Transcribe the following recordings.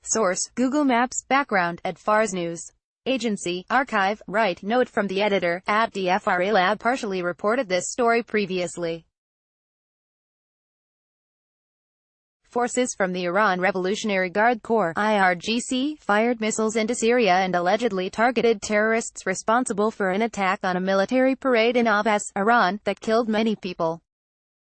Source: Google Maps. Background: Ahvaz News Agency. Archive. Right. Note from the editor, @the FRA Lab partially reported this story previously. Forces from the Iran Revolutionary Guard Corps (IRGC) fired missiles into Syria and allegedly targeted terrorists responsible for an attack on a military parade in Ahvaz, Iran, that killed many people.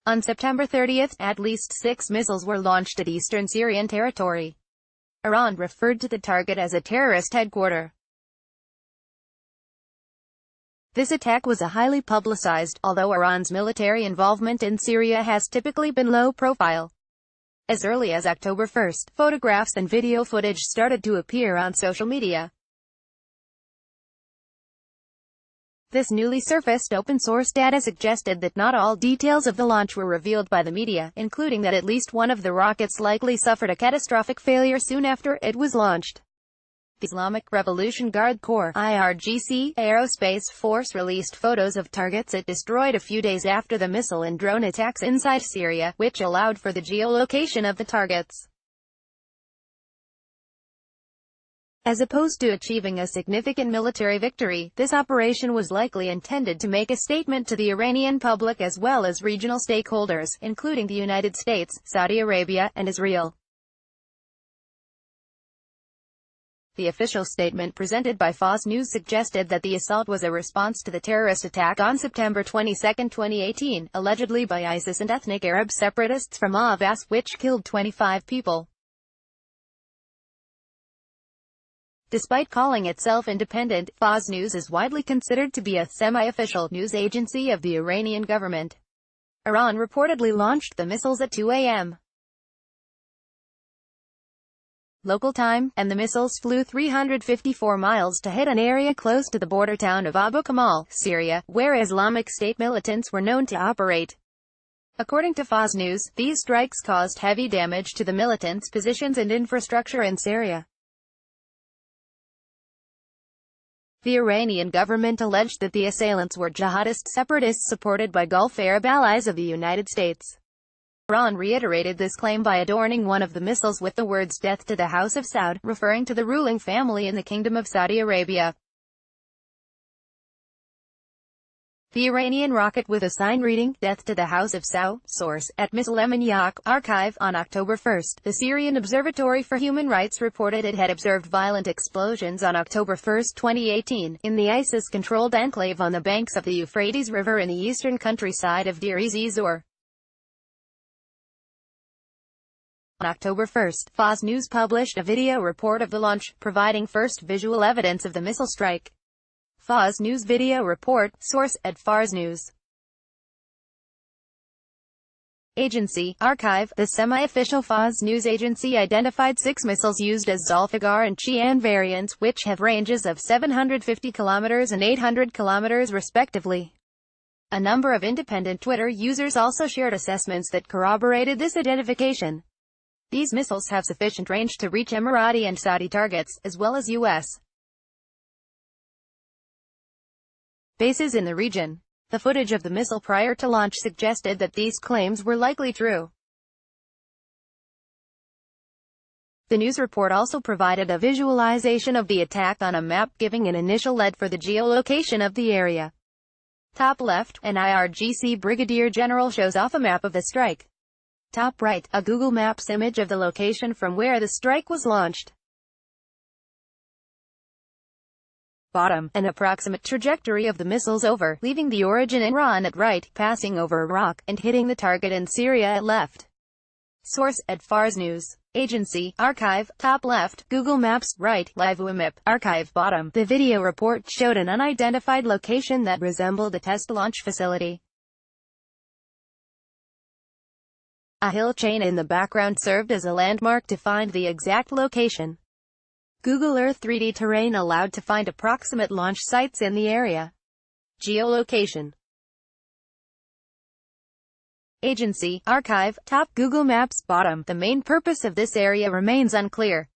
On September 30, at least 6 missiles were launched at eastern Syrian territory. Iran referred to the target as a terrorist headquarter. This attack was a highly publicized, although Iran's military involvement in Syria has typically been low profile. As early as October 1, photographs and video footage started to appear on social media. This newly surfaced open-source data suggested that not all details of the launch were revealed by the media, including that at least one of the rockets likely suffered a catastrophic failure soon after it was launched. The Islamic Revolution Guard Corps (IRGC) Aerospace Force released photos of targets it destroyed a few days after the missile and drone attacks inside Syria, which allowed for the geolocation of the targets. As opposed to achieving a significant military victory, this operation was likely intended to make a statement to the Iranian public as well as regional stakeholders, including the United States, Saudi Arabia, and Israel. The official statement presented by Ahvaz News suggested that the assault was a response to the terrorist attack on September 22, 2018, allegedly by ISIS and ethnic Arab separatists from Ahvaz, which killed 25 people. Despite calling itself independent, Ahvaz News is widely considered to be a semi-official news agency of the Iranian government. Iran reportedly launched the missiles at 2 a.m. local time, and the missiles flew 354 miles to hit an area close to the border town of Abu Kamal, Syria, where Islamic State militants were known to operate. According to Ahvaz News, these strikes caused heavy damage to the militants' positions and infrastructure in Syria. The Iranian government alleged that the assailants were jihadist separatists supported by Gulf Arab allies of the United States. Iran reiterated this claim by adorning one of the missiles with the words "Death to the House of Saud," referring to the ruling family in the Kingdom of Saudi Arabia. The Iranian rocket with a sign reading, "Death to the House of Saud." Source: at Misl-e-Minyak. Archive. On October 1, the Syrian Observatory for Human Rights reported it had observed violent explosions on October 1, 2018, in the ISIS-controlled enclave on the banks of the Euphrates River in the eastern countryside of Deir ez-Zor. On October 1, Ahvaz News published a video report of the launch, providing first visual evidence of the missile strike. Ahvaz News video report. Source: at Ahvaz News Agency. Archive. The semi-official Ahvaz News Agency identified 6 missiles used as Zulfiqar and Qian variants, which have ranges of 750 km and 800 km respectively. A number of independent Twitter users also shared assessments that corroborated this identification. These missiles have sufficient range to reach Emirati and Saudi targets, as well as U.S. bases in the region. The footage of the missile prior to launch suggested that these claims were likely true. The news report also provided a visualization of the attack on a map, giving an initial lead for the geolocation of the area. Top left, an IRGC brigadier general shows off a map of the strike. Top right, a Google Maps image of the location from where the strike was launched. Bottom, an approximate trajectory of the missiles over, leaving the origin in Iran at right, passing over Iraq, and hitting the target in Syria at left. Source: at Ahvaz News Agency. Archive. Top left, Google Maps. Right, Live WMIP. Archive. Bottom, the video report showed an unidentified location that resembled a test launch facility. A hill chain in the background served as a landmark to find the exact location. Google Earth 3D terrain allowed to find approximate launch sites in the area. Geolocation. Agency. Archive. Top, Google Maps. Bottom, the main purpose of this area remains unclear.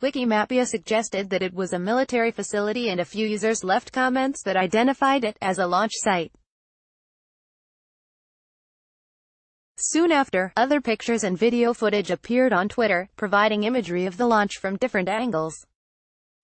Wikimapia suggested that it was a military facility and a few users left comments that identified it as a launch site. Soon after, other pictures and video footage appeared on Twitter, providing imagery of the launch from different angles.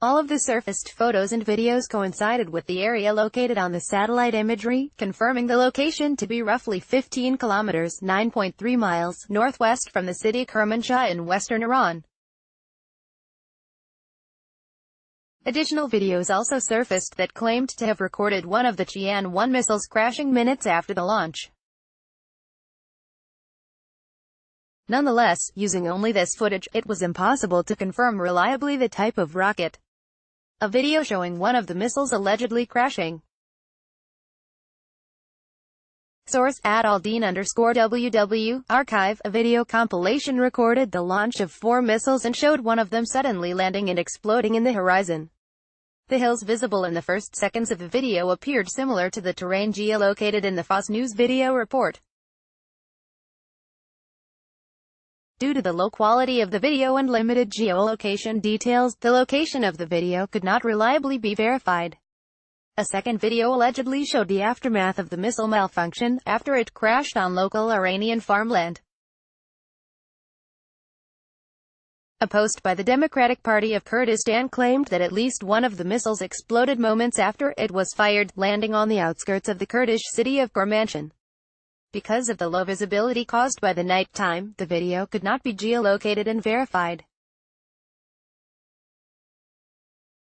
All of the surfaced photos and videos coincided with the area located on the satellite imagery, confirming the location to be roughly 15 kilometers (9.3 miles) northwest from the city Kermanshah in western Iran. Additional videos also surfaced that claimed to have recorded one of the Tian-1 missiles crashing minutes after the launch. Nonetheless, using only this footage, it was impossible to confirm reliably the type of rocket. A video showing one of the missiles allegedly crashing. Source: @aldeen_WW, archive. A video compilation recorded the launch of 4 missiles and showed one of them suddenly landing and exploding in the horizon. The hills visible in the first seconds of the video appeared similar to the terrain geolocated in the Fox News video report. Due to the low quality of the video and limited geolocation details, the location of the video could not reliably be verified. A second video allegedly showed the aftermath of the missile malfunction, after it crashed on local Iranian farmland. A post by the Democratic Party of Kurdistan claimed that at least one of the missiles exploded moments after it was fired, landing on the outskirts of the Kurdish city of Kermanshah. Because of the low visibility caused by the night time, the video could not be geolocated and verified.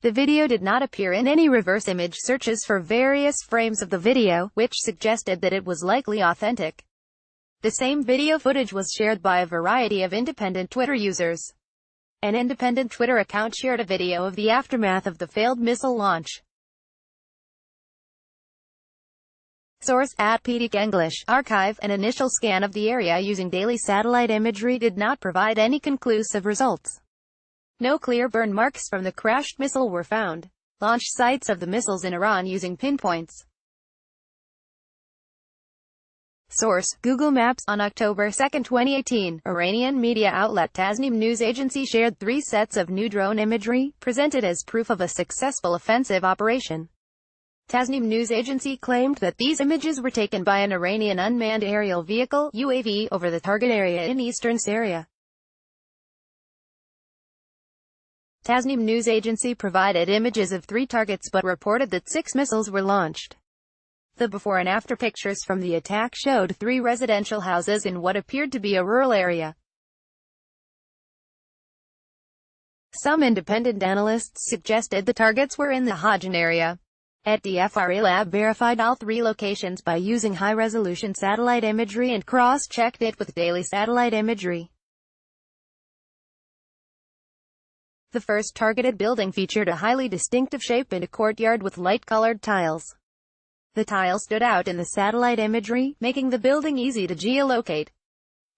The video did not appear in any reverse image searches for various frames of the video, which suggested that it was likely authentic. The same video footage was shared by a variety of independent Twitter users. An independent Twitter account shared a video of the aftermath of the failed missile launch. Source: @PDK English, archive. An initial scan of the area using daily satellite imagery did not provide any conclusive results. No clear burn marks from the crashed missile were found. Launch sites of the missiles in Iran using pinpoints. Source: Google Maps. On October 2, 2018, Iranian media outlet Tasnim news agency shared 3 sets of new drone imagery, presented as proof of a successful offensive operation. Tasnim news agency claimed that these images were taken by an Iranian unmanned aerial vehicle (UAV) over the target area in eastern Syria. Tasnim news agency provided images of 3 targets but reported that 6 missiles were launched. The before and after pictures from the attack showed 3 residential houses in what appeared to be a rural area. Some independent analysts suggested the targets were in the Hajan area. DFRA Lab verified all 3 locations by using high-resolution satellite imagery and cross-checked it with daily satellite imagery. The first targeted building featured a highly distinctive shape and a courtyard with light-colored tiles. The tiles stood out in the satellite imagery, making the building easy to geolocate.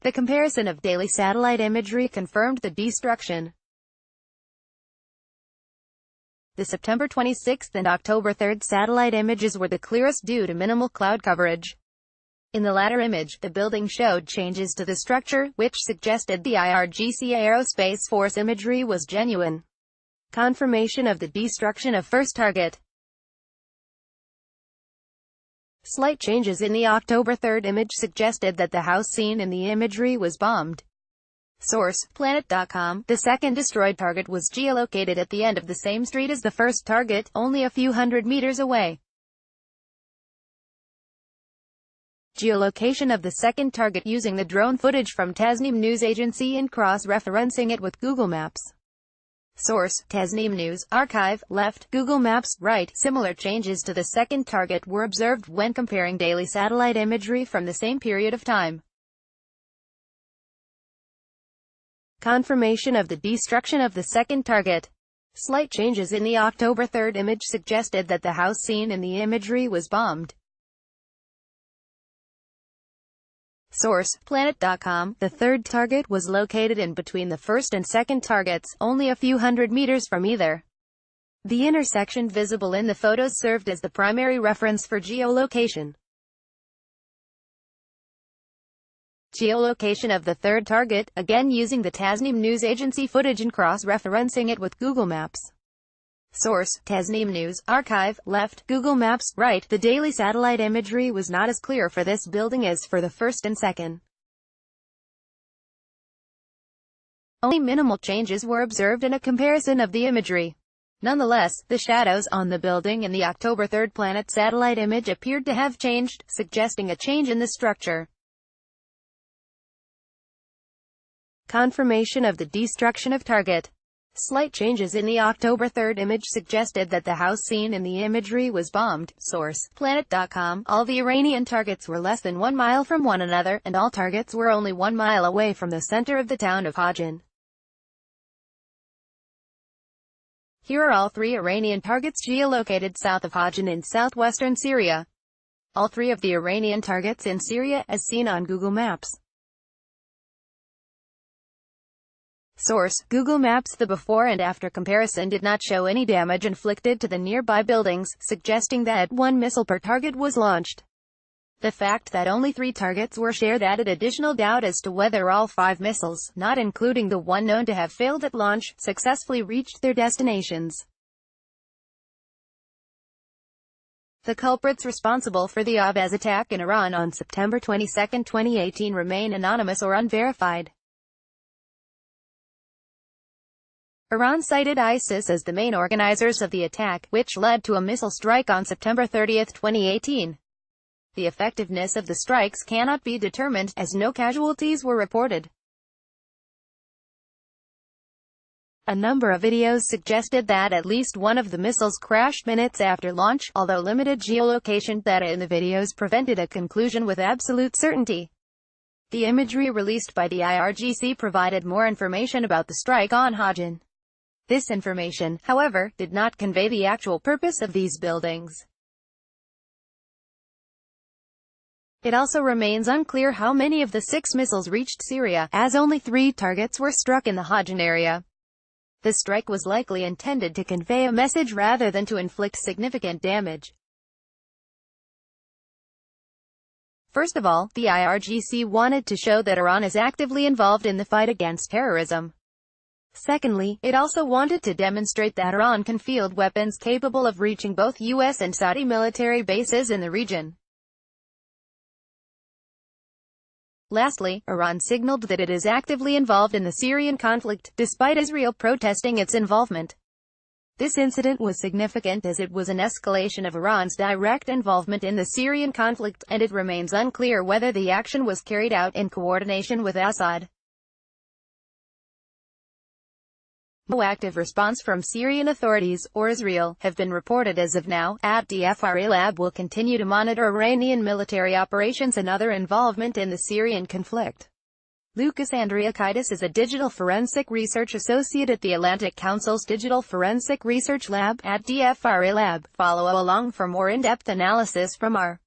The comparison of daily satellite imagery confirmed the destruction. The September 26 and October 3 satellite images were the clearest due to minimal cloud coverage. In the latter image, the building showed changes to the structure, which suggested the IRGC Aerospace Force imagery was genuine. Confirmation of the destruction of first target. Slight changes in the October 3 image suggested that the house seen in the imagery was bombed. Source: Planet.com. The second destroyed target was geolocated at the end of the same street as the first target, only a few hundred meters away. Geolocation of the second target using the drone footage from Tasnim news agency and cross-referencing it with Google Maps. Source: Tasnim News, archive. Left, Google Maps. Right, similar changes to the second target were observed when comparing daily satellite imagery from the same period of time. Confirmation of the destruction of the second target. Slight changes in the October 3 image suggested that the house seen in the imagery was bombed. Source: Planet.com. The third target was located in between the first and second targets, only a few hundred meters from either. The intersection visible in the photos served as the primary reference for geolocation. Geolocation of the third target, again using the Tasnim news agency footage and cross-referencing it with Google Maps. Source: Tasnim News, archive. Left, Google Maps. Right, the daily satellite imagery was not as clear for this building as for the first and second. Only minimal changes were observed in a comparison of the imagery. Nonetheless, the shadows on the building in the October 3 Planet satellite image appeared to have changed, suggesting a change in the structure. Confirmation of the destruction of target. Slight changes in the October 3 image suggested that the house seen in the imagery was bombed. Source: Planet.com. All the Iranian targets were less than 1 mile from one another, and all targets were only 1 mile away from the center of the town of Hajin. Here are all 3 Iranian targets geolocated south of Hajin in southwestern Syria. All 3 of the Iranian targets in Syria, as seen on Google Maps. Source: Google Maps. The before and after comparison did not show any damage inflicted to the nearby buildings, suggesting that 1 missile per target was launched. The fact that only 3 targets were shared added additional doubt as to whether all 5 missiles, not including the one known to have failed at launch, successfully reached their destinations. The culprits responsible for the Ahvaz attack in Iran on September 22, 2018 remain anonymous or unverified. Iran cited ISIS as the main organizers of the attack, which led to a missile strike on September 30, 2018. The effectiveness of the strikes cannot be determined, as no casualties were reported. A number of videos suggested that at least one of the missiles crashed minutes after launch, although limited geolocation data in the videos prevented a conclusion with absolute certainty. The imagery released by the IRGC provided more information about the strike on Hajin. This information, however, did not convey the actual purpose of these buildings. It also remains unclear how many of the 6 missiles reached Syria, as only 3 targets were struck in the Hajin area. The strike was likely intended to convey a message rather than to inflict significant damage. First of all, the IRGC wanted to show that Iran is actively involved in the fight against terrorism. Secondly, it also wanted to demonstrate that Iran can field weapons capable of reaching both U.S. and Saudi military bases in the region. Lastly, Iran signaled that it is actively involved in the Syrian conflict, despite Israel protesting its involvement. This incident was significant as it was an escalation of Iran's direct involvement in the Syrian conflict, and it remains unclear whether the action was carried out in coordination with Assad. No active response from Syrian authorities, or Israel, have been reported as of now. The FRA lab will continue to monitor Iranian military operations and other involvement in the Syrian conflict. Lucas Andriakaitis is a digital forensic research associate at the Atlantic Council's Digital Forensic Research Lab at the FRA lab. Follow along for more in-depth analysis from our